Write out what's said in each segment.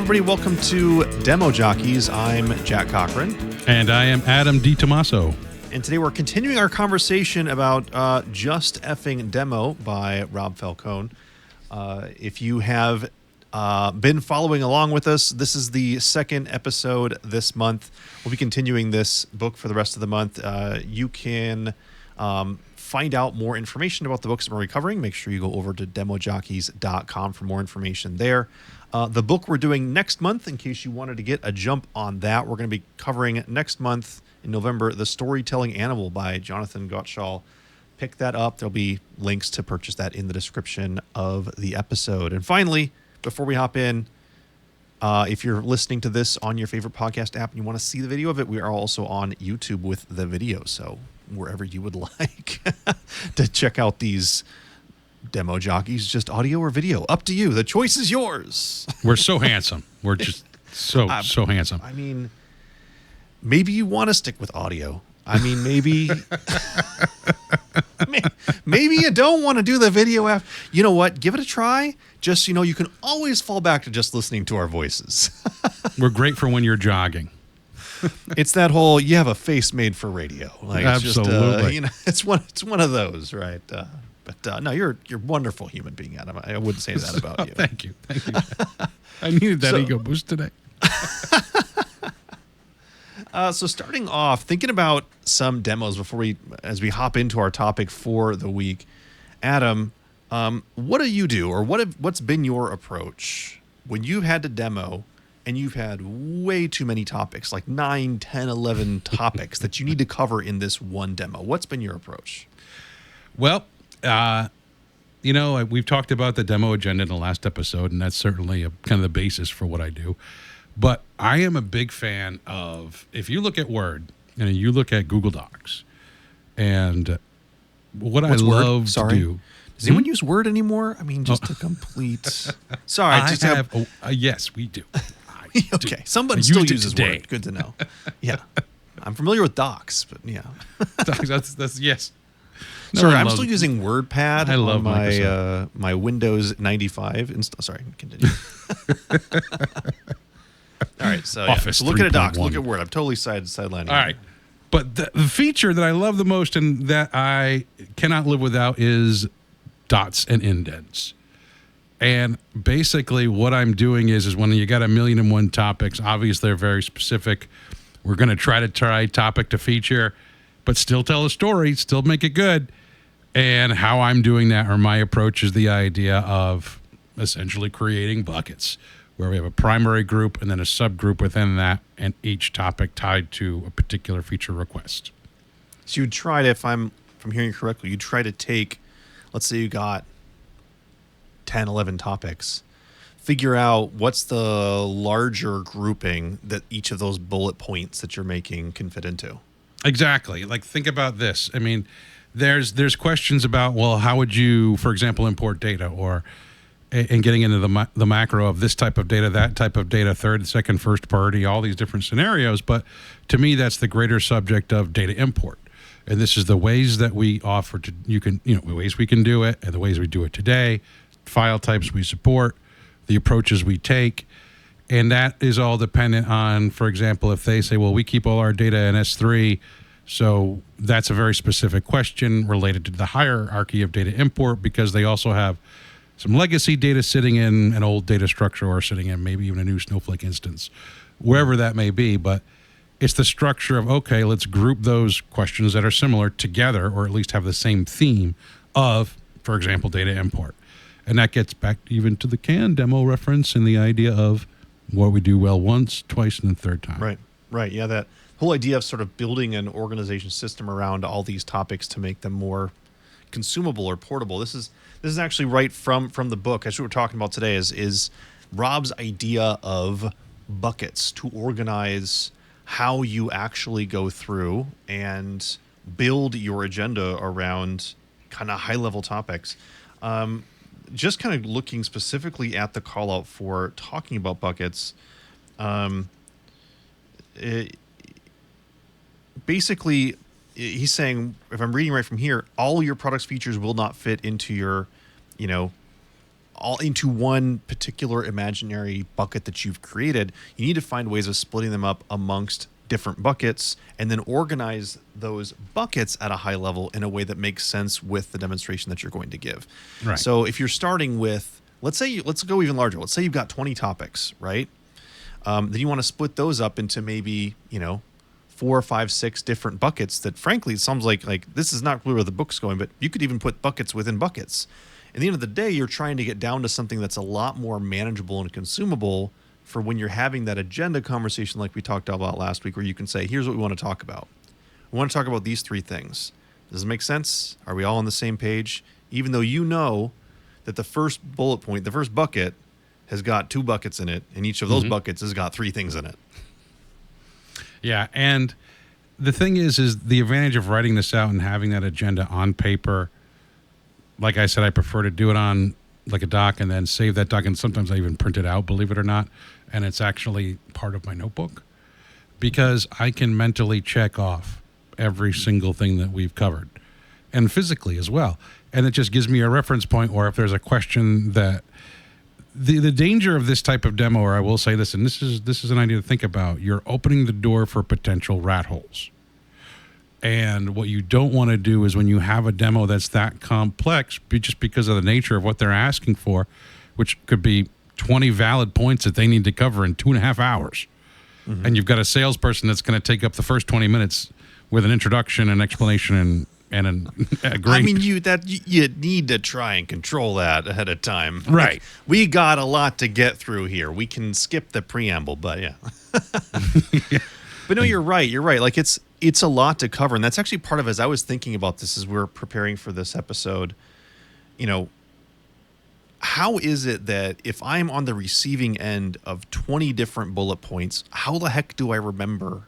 everybody, welcome to Demo Jockeys. I'm Jack Cochran. And I am Adam DiTomaso. And today we're continuing our conversation about Just Effing Demo by Rob Falcone. If you have been following along with us, this is the second episode this month. We'll be continuing this book for the rest of the month. You can find out more information about the books that we're covering. Make sure you go over to demojockeys.com for more information there. The book we're doing next month, in case you wanted to get a jump on that, we're going to be covering next month in November, The Storytelling Animal by Jonathan Gottschall. Pick that up. There'll be links to purchase that in the description of the episode. And finally, before we hop in, if you're listening to this on your favorite podcast app and you want to see the video of it, we are also on YouTube with the video. So wherever you would like to check out these Demo Jockeys, just audio or video, up to you. The choice is yours. We're so handsome. We're just so handsome. I mean, maybe you want to stick with audio. I mean, maybe maybe you don't want to do the video app. You know what? Give it a try. Just, you can always fall back to just listening to our voices. We're great for when you're jogging. It's that whole, you have a face made for radio. Like, absolutely. It's one of those, right? But no, you're a wonderful human being, Adam. I wouldn't say that about you. Thank you. I needed that ego boost today. So starting off, thinking about some demos as we hop into our topic for the week, Adam, what do you do, or what's been your approach when you've had to demo and you've had way too many topics, like 9, 10, 11 topics that you need to cover in this one demo? What's been your approach? Well, we've talked about the demo agenda in the last episode, and that's certainly kind of the basis for what I do. But I am a big fan of, if you look at Word and you look at Google Docs, and what I love to do. Does anyone use Word anymore? I mean, just a complete. Sorry, yes, we do. Okay, somebody still uses Word. Good to know. Yeah, I'm familiar with Docs, but yeah. Docs, that's yes. Sorry, I'm still using WordPad. I love on my Windows 95. Sorry, continue. All right, so look at a docs, look at Word. I'm totally sidelining. All right, but the feature that I love the most and that I cannot live without is dots and indents. And basically what I'm doing is when you got 1,000,001 topics, obviously they're very specific. We're going to try topic to feature, but still tell a story, still make it good. And how I'm doing that, or my approach, is the idea of essentially creating buckets where we have a primary group and then a subgroup within that, and each topic tied to a particular feature request. So you'd try to, if I'm hearing you correctly, you'd try to take, let's say you got 10, 11 topics, figure out what's the larger grouping that each of those bullet points that you're making can fit into. Exactly. Like, think about this. I mean, there's questions about, well, how would you, for example, import data, or and getting into the macro of this type of data, that type of data, third, second, first party, all these different scenarios. But to me, that's the greater subject of data import. And this is the ways that we offer to, the ways we can do it and the ways we do it today, file types we support, the approaches we take. And that is all dependent on, for example, if they say, well, we keep all our data in S3, so that's a very specific question related to the hierarchy of data import, because they also have some legacy data sitting in an old data structure, or sitting in maybe even a new Snowflake instance, wherever that may be. But it's the structure of, okay, let's group those questions that are similar together, or at least have the same theme of, for example, data import. And that gets back even to the CAN demo reference and the idea of what we do well once, twice, and the third time. Right. Yeah, that whole idea of sort of building an organization system around all these topics to make them more consumable or portable. This is actually right from the book. That's what we're talking about today is Rob's idea of buckets to organize how you actually go through and build your agenda around kind of high-level topics. Just kind of looking specifically at the call out for talking about buckets, basically he's saying, if I'm reading right from here, all your product's features will not fit into your, all into one particular imaginary bucket that you've created. You need to find ways of splitting them up amongst different buckets and then organize those buckets at a high level in a way that makes sense with the demonstration that you're going to give. Right. So if you're starting with, let's go even larger. Let's say you've got 20 topics, right? Then you want to split those up into maybe, 4, 5, 6 different buckets that frankly, it sounds like this is not really where the book's going, but you could even put buckets within buckets. At the end of the day, you're trying to get down to something that's a lot more manageable and consumable for when you're having that agenda conversation like we talked about last week, where you can say, here's what we want to talk about. We want to talk about these 3 things. Does it make sense? Are we all on the same page? Even though you know that the first bullet point, the first bucket, has got 2 buckets in it, and each of those buckets has got 3 things in it. Yeah, and the thing is the advantage of writing this out and having that agenda on paper. Like I said, I prefer to do it on like a doc and then save that doc, and sometimes I even print it out, believe it or not, and it's actually part of my notebook because I can mentally check off every single thing that we've covered, and physically as well. And it just gives me a reference point, or if there's a question that the danger of this type of demo, or I will say this, and this is an idea to think about, you're opening the door for potential rat holes. And what you don't want to do is when you have a demo that's that complex, just because of the nature of what they're asking for, which could be 20 valid points that they need to cover in 2.5 hours. And you've got a salesperson that's going to take up the first 20 minutes with an introduction, an explanation, and a great... I mean, you need to try and control that ahead of time. Right. Like, we got a lot to get through here. We can skip the preamble, but yeah. But no, you're right. You're right. Like it's a lot to cover, and that's actually part of, as I was thinking about this as we were preparing for this episode, how is it that if I'm on the receiving end of 20 different bullet points, how the heck do I remember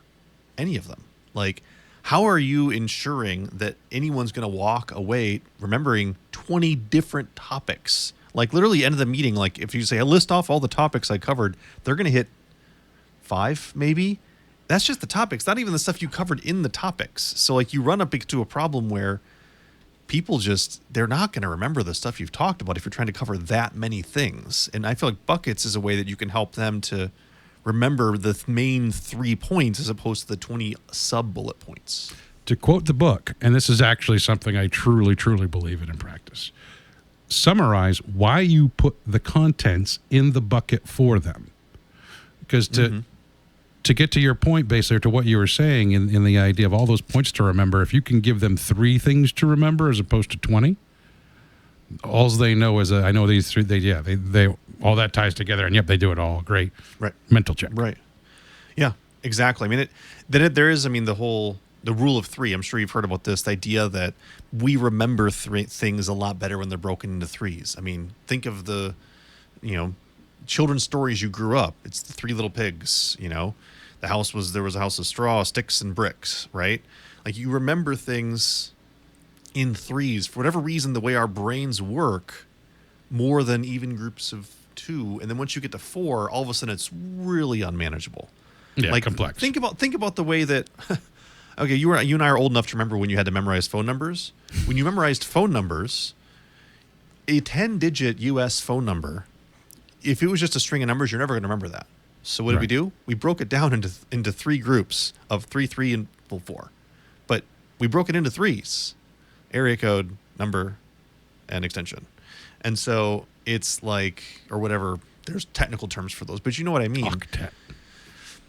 any of them? Like, how are you ensuring that anyone's going to walk away remembering 20 different topics? Like, literally, end of the meeting, like, if you say, I list off all the topics I covered, they're going to hit 5, maybe. That's just the topics, not even the stuff you covered in the topics. So, like, you run up into a problem where people they're not going to remember the stuff you've talked about if you're trying to cover that many things. And I feel like buckets is a way that you can help them to remember the main 3 points as opposed to the 20 sub-bullet points. To quote the book, and this is actually something I truly, truly believe in practice, summarize why you put the contents in the bucket for them. Because to get to your point, basically, or to what you were saying in the idea of all those points to remember, if you can give them 3 things to remember as opposed to 20, all they know is, I know these 3, they all that ties together, and yep, they do it all. Great. Right. Mental check. Right. Yeah, exactly. I mean, there is, the rule of 3. I'm sure you've heard about this, the idea that we remember things a lot better when they're broken into 3s. I mean, think of the, children's stories you grew up. It's the 3 Little Pigs, there was a house of straw, sticks, and bricks, right? Like, you remember things in 3s for whatever reason, the way our brains work, more than even groups of 2. And then once you get to 4, all of a sudden it's really unmanageable. Yeah, like, complex. Think about the way that okay, you and I are old enough to remember when you had to memorize phone numbers. When you memorized phone numbers, a 10-digit US phone number, if it was just a string of numbers, you're never going to remember that. So what did we do? We broke it down into 3 groups of 3, 3, and 4. But we broke it into 3s: area code, number, and extension. And so it's like, or whatever, there's technical terms for those, but you know what I mean. Octet.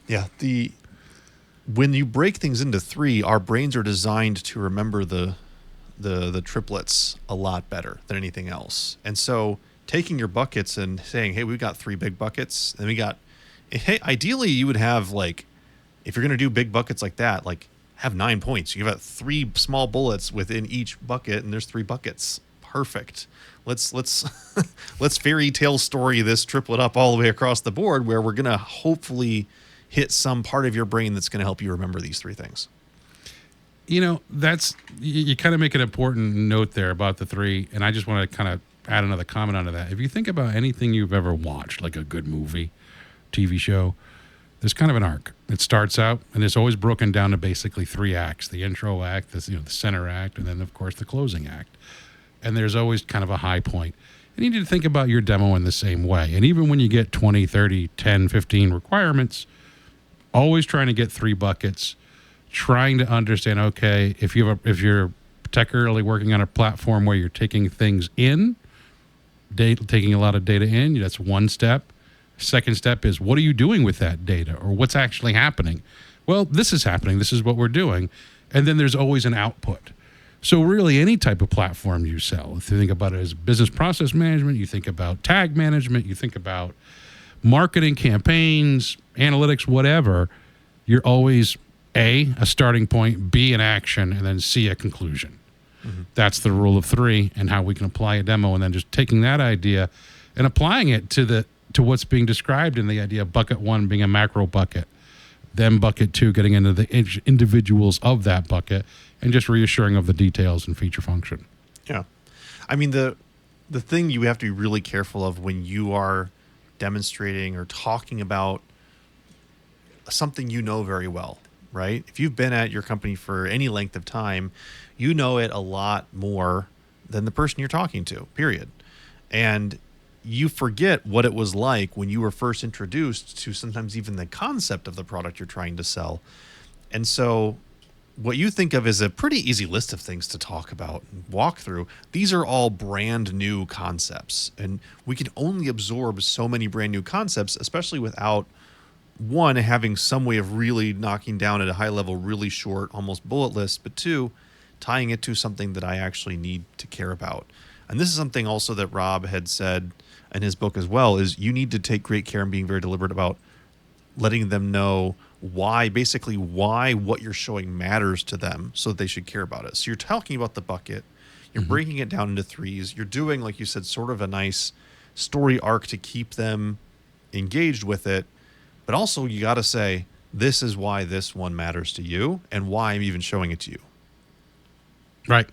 Yeah. When you break things into 3, our brains are designed to remember the triplets a lot better than anything else. And so taking your buckets and saying, hey, we've got 3 big buckets, and hey, ideally you would have, like, if you're going to do big buckets like that, like, have 9 points. You have 3 small bullets within each bucket, and there's 3 buckets. Perfect. Let's let's fairy tale story this triplet up all the way across the board, where we're going to hopefully hit some part of your brain that's going to help you remember these 3 things. That's, you kind of make an important note there about the 3, and I just want to kind of add another comment onto that. If you think about anything you've ever watched, like a good movie, TV show, there's kind of an arc. It starts out, and it's always broken down to basically 3 acts: the intro act, the center act, and then of course the closing act. And there's always kind of a high point. And you need to think about your demo in the same way. And even when you get 20, 30, 10, 15 requirements, always trying to get 3 buckets, trying to understand, okay, if you're particularly working on a platform where you're taking things in, taking a lot of data in, that's one step. Second step is, what are you doing with that data, or what's actually happening? Well, this is happening. This is what we're doing. And then there's always an output. So really any type of platform you sell, if you think about it as business process management, you think about tag management, you think about marketing campaigns, analytics, whatever, you're always A, a starting point, B, an action, and then C, a conclusion. Mm-hmm. That's the rule of 3 and how we can apply a demo, and then just taking that idea and applying it to what's being described in the idea of bucket 1 being a macro bucket, then bucket 2 getting into the individuals of that bucket, and just reassuring of the details and feature function. Yeah. I mean, the thing you have to be really careful of when you are demonstrating or talking about something you know very well, right? If you've been at your company for any length of time, you know it a lot more than the person you're talking to, period. And you forget what it was like when you were first introduced to sometimes even the concept of the product you're trying to sell. And so what you think of is a pretty easy list of things to talk about and walk through. These are all brand new concepts, and we can only absorb so many brand new concepts, especially without one, having some way of really knocking down at a high level, really short, almost bullet list, but 2, tying it to something that I actually need to care about. And this is something also that Rob had said in his book as well, is you need to take great care in being very deliberate about letting them know why what you're showing matters to them so that they should care about it. So you're talking about the bucket, you're breaking it down into 3s, you're doing, like you said, sort of a nice story arc to keep them engaged with it. But also you got to say, this is why this one matters to you and why I'm even showing it to you. Right.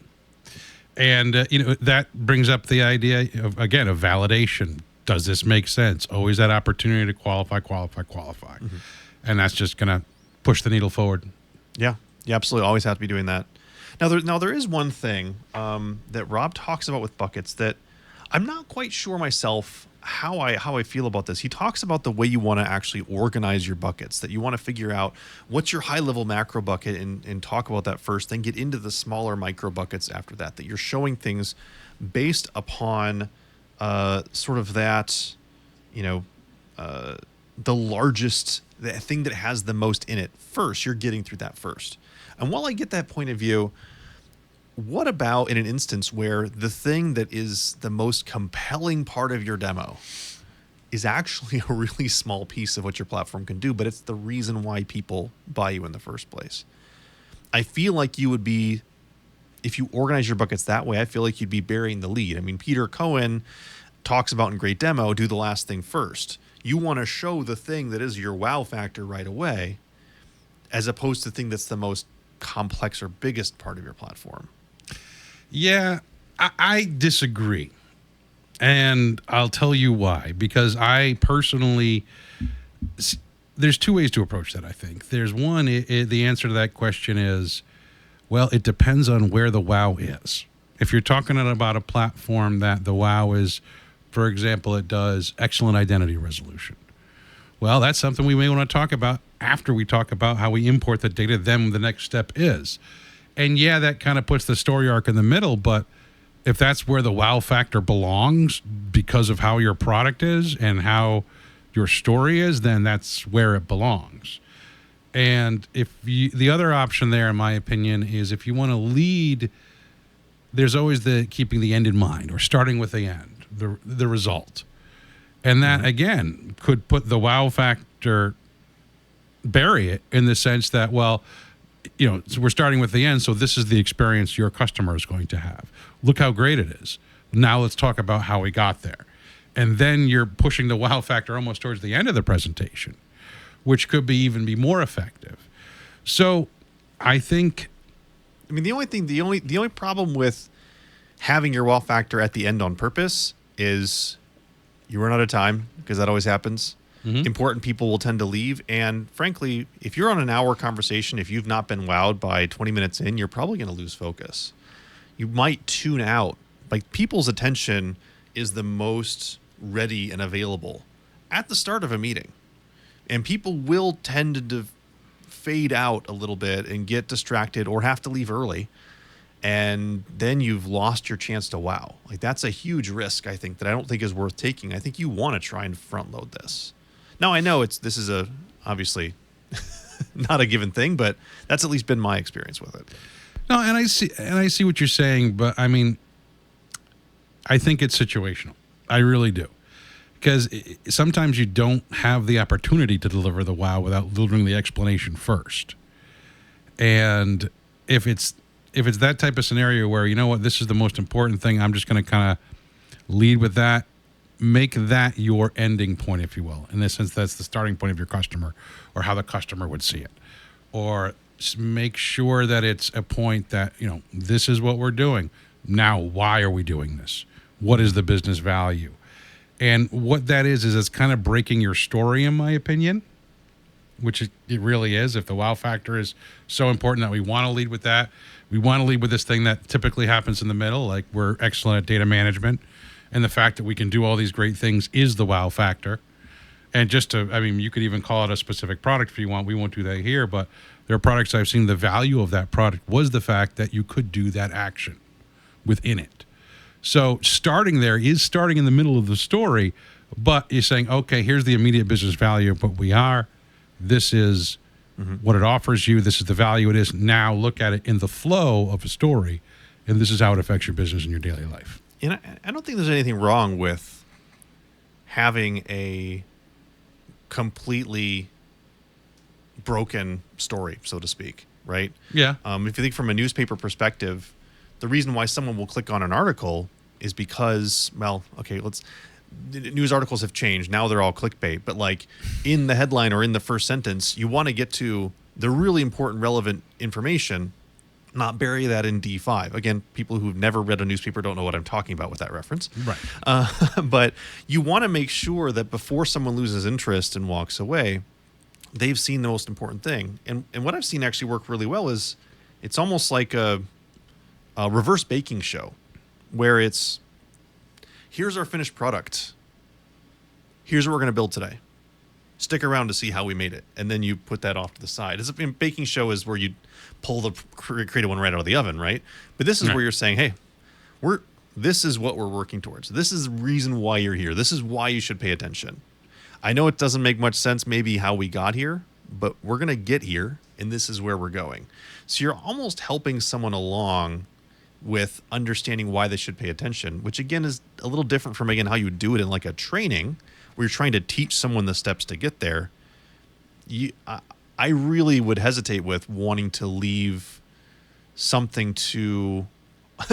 And, that brings up the idea of, again, of validation. Does this make sense? Always that opportunity to qualify. Mm-hmm. And that's just going to push the needle forward. Yeah, you absolutely always have to be doing that. Now there is one thing that Rob talks about with buckets that I'm not quite sure myself how I feel about this. He talks about the way you want to actually organize your buckets, that you want to figure out what's your high-level macro bucket and talk about that first, then get into the smaller micro buckets after that you're showing things based upon sort of that, the largest, the thing that has the most in it first. You're getting through that first. And while I get that point of view, what about in an instance where the thing that is the most compelling part of your demo is actually a really small piece of what your platform can do, but it's the reason why people buy you in the first place? I feel like you would be, if you organize your buckets that way, I feel like you'd be burying the lead. I mean, Peter Cohen talks about in Great Demo, do the last thing first. You want to show the thing that is your wow factor right away, as opposed to the thing that's the most complex or biggest part of your platform. Yeah, I disagree. And I'll tell you why. Because I personally, there's 2 ways to approach that, I think. There's one, the answer to that question is, well, it depends on where the wow is. If you're talking about a platform that the wow is, for example, it does excellent identity resolution. Well, that's something we may want to talk about after we talk about how we import the data, then the next step is. And yeah, that kind of puts the story arc in the middle, but if that's where the wow factor belongs because of how your product is and how your story is, then that's where it belongs. And the other option there, in my opinion, is if you want to lead, there's always the keeping the end in mind, or starting with the end, the result. And that, again, could put the wow factor, bury it in the sense that, well, so we're starting with the end, so this is the experience your customer is going to have. Look how great it is. Now let's talk about how we got there. And then you're pushing the wow factor almost towards the end of the presentation, which could even be more effective. So I think, the only problem with having your wow factor at the end on purpose is you run out of time, because that always happens. Mm-hmm. Important people will tend to leave. And frankly, if you're on an hour conversation, if you've not been wowed by 20 minutes in, you're probably going to lose focus. You might tune out. Like, people's attention is the most ready and available at the start of a meeting. And people will tend to fade out a little bit and get distracted or have to leave early. And then you've lost your chance to wow. Like, that's a huge risk, I think, that I don't think is worth taking. I think you want to try and front load this. Now, I know this is obviously not a given thing, but that's at least been my experience with it. No, and I see what you're saying, but I mean, I think it's situational. I really do. Because sometimes you don't have the opportunity to deliver the wow without delivering the explanation first. And if it's that type of scenario where, you know what, this is the most important thing, I'm just going to kind of lead with that, make that your ending point, if you will. In this sense, that's the starting point of your customer or how the customer would see it. Or make sure that it's a point that, you know, this is what we're doing. Now, why are we doing this? What is the business value? And what that is it's kind of breaking your story, in my opinion, which it really is. If the wow factor is so important that we want to lead with that, we want to lead with this thing that typically happens in the middle, like we're excellent at data management, and the fact that we can do all these great things is the wow factor. And just to, I mean, you could even call it a specific product if you want. We won't do that here, but there are products I've seen the value of that product was the fact that you could do that action within it. So starting there is starting in the middle of the story, but you're saying, okay, here's the immediate business value of what we are. This is what it offers you. This is the value it is. Now look at it in the flow of a story, and this is how it affects your business and your daily life. And I don't think there's anything wrong with having a completely broken story, so to speak, right? Yeah. If you think from a newspaper perspective, the reason why someone will click on an article is because, well, okay, news articles have changed. Now they're all clickbait. But like in the headline or in the first sentence, you want to get to the really important, relevant information, not bury that in D5. Again, people who've never read a newspaper don't know what I'm talking about with that reference. Right. But you want to make sure that before someone loses interest and walks away, they've seen the most important thing. And what I've seen actually work really well is it's almost like a reverse baking show where it's, here's our finished product. Here's what we're going to build today. Stick around to see how we made it. And then you put that off to the side. Baking show is where you pull the creative one right out of the oven, right? But this is where you're saying, hey, this is what we're working towards. This is the reason why you're here. This is why you should pay attention. I know it doesn't make much sense maybe how we got here, but we're going to get here, and this is where we're going. So you're almost helping someone along with understanding why they should pay attention, which again is a little different from, again, how you would do it in like a training where you're trying to teach someone the steps to get there. I really would hesitate with wanting to leave something to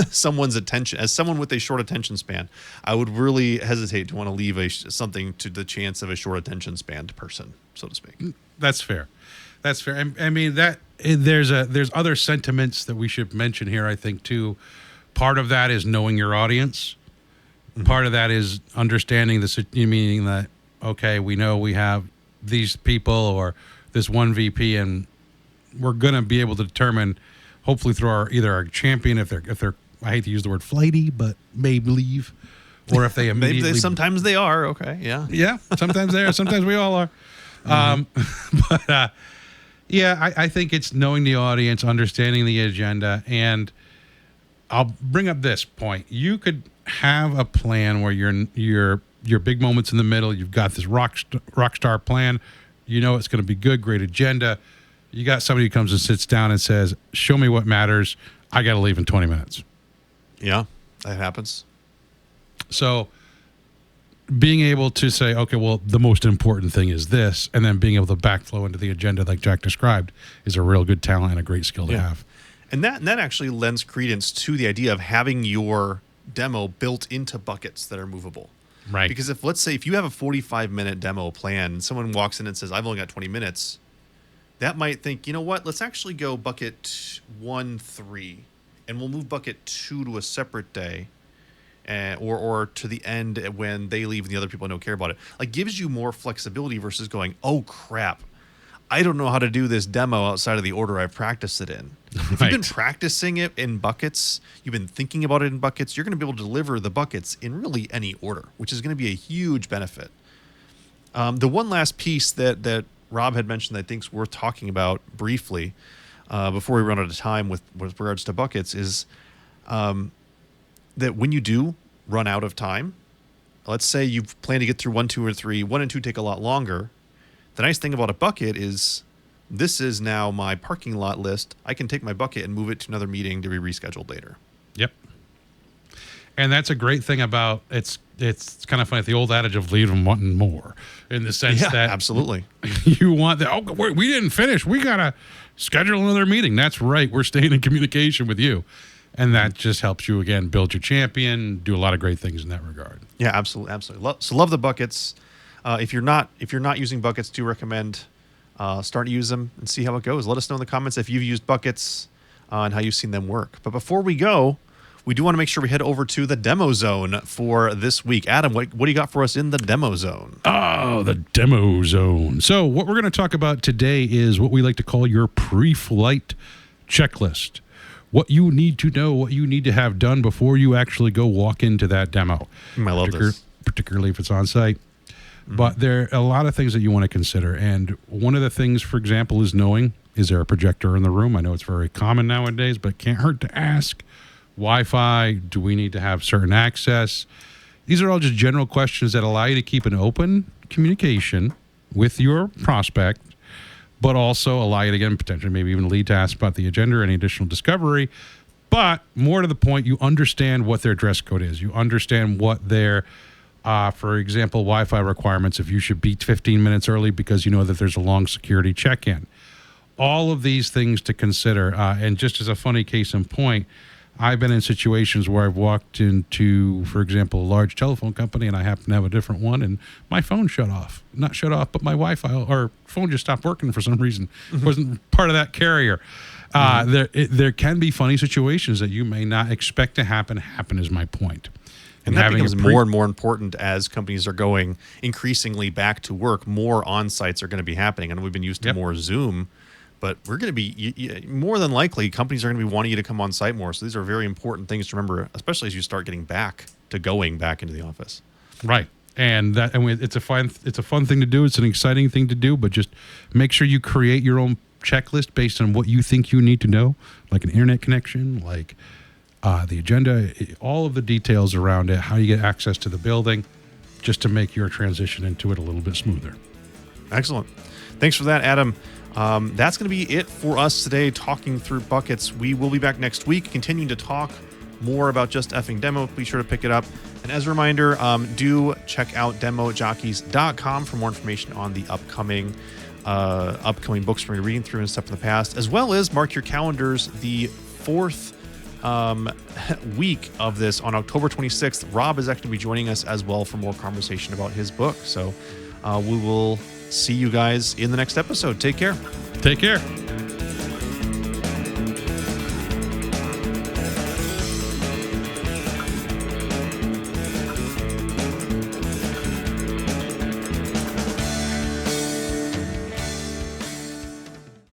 someone's attention. As someone with a short attention span, I would really hesitate to want to leave something to the chance of a short attention span person, so to speak. That's fair. That's fair. I mean, there's other sentiments that we should mention here, I think, too. Part of that is knowing your audience. Mm-hmm. Part of that is understanding meaning that, okay, we know we have these people or this one VP, and we're going to be able to determine, hopefully through either our champion, if they're I hate to use the word flighty, but may leave, or if they immediately sometimes they are. Okay, yeah, sometimes they are. Sometimes we all are. Mm-hmm. Yeah, I think it's knowing the audience, understanding the agenda, and I'll bring up this point. You could have a plan where your big moments in the middle. You've got this rock star plan. You know it's going to be good, great agenda. You got somebody who comes and sits down and says, "Show me what matters. I got to leave in 20 minutes." Yeah, that happens. So being able to say, okay, well, the most important thing is this, and then being able to backflow into the agenda like Jack described is a real good talent and a great skill to have. And that actually lends credence to the idea of having your demo built into buckets that are movable. Right. Because let's say if you have a 45-minute demo plan and someone walks in and says, I've only got 20 minutes, that might think, you know what, let's actually go bucket 1, 3, and we'll move bucket 2 to a separate day. Or to the end when they leave and the other people don't care about it. Like, gives you more flexibility versus going, oh crap, I don't know how to do this demo outside of the order I've practiced it in. If you've been Right. practicing it in buckets, you've been thinking about it in buckets, you're going to be able to deliver the buckets in really any order, which is going to be a huge benefit. The one last piece that Rob had mentioned that I think is worth talking about briefly before we run out of time with regards to buckets is that when you do run out of time, let's say you plan to get through 1, 2, or 3, 1 and 2 take a lot longer. The nice thing about a bucket is this is now my parking lot list. I can take my bucket and move it to another meeting to be rescheduled later. Yep. And that's a great thing about it's kind of funny, the old adage of leave them wanting more, in the sense Yeah, that absolutely. you want that. Oh, we didn't finish. We gotta schedule another meeting. That's right. We're staying in communication with you, and that just helps you again build your champion. Do a lot of great things in that regard. Yeah, absolutely, absolutely. So love the buckets. If you're not using buckets, do recommend start to use them and see how it goes. Let us know in the comments if you've used buckets and how you've seen them work. But before we go, we do want to make sure we head over to the demo zone for this week. Adam, what do you got for us in the demo zone? Oh, the demo zone. So what we're going to talk about today is what we like to call your pre-flight checklist. What you need to know, what you need to have done before you actually go walk into that demo. I love this. Particularly if it's on site. But there are a lot of things that you want to consider. And one of the things, for example, is knowing, is there a projector in the room? I know it's very common nowadays, but it can't hurt to ask. Wi-Fi, do we need to have certain access? These are all just general questions that allow you to keep an open communication with your prospect, but also allow you to, again, potentially maybe even lead to ask about the agenda or any additional discovery. But more to the point, you understand what their dress code is. You understand what their for example, Wi-Fi requirements, if you should be 15 minutes early because you know that there's a long security check-in. All of these things to consider. And just as a funny case in point, I've been in situations where I've walked into, for example, a large telephone company and I happen to have a different one and my phone shut off. Not shut off, but my Wi-Fi or phone just stopped working for some reason. Wasn't part of that carrier. There can be funny situations that you may not expect to happen is my point. And that becomes more and more important as companies are going increasingly back to work. More on-sites are going to be happening. And we've been used to more Zoom, but we're going to be, more than likely, companies are going to be wanting you to come on site more. So these are very important things to remember, especially as you start getting back to going back into the office. Right. And it's a fun thing to do. It's an exciting thing to do, but just make sure you create your own checklist based on what you think you need to know, like an internet connection, like the agenda, all of the details around it, how you get access to the building, just to make your transition into it a little bit smoother. Excellent. Thanks for that, Adam. That's going to be it for us today, talking through buckets. We will be back next week, continuing to talk more about Just Effing Demo. Be sure to pick it up. And as a reminder, do check out demojockeys.com for more information on the upcoming books we're reading through and stuff in the past, as well as mark your calendars the 4th week of this on October 26th. Rob is actually going to be joining us as well for more conversation about his book. So we will see you guys in the next episode. Take care. Take care.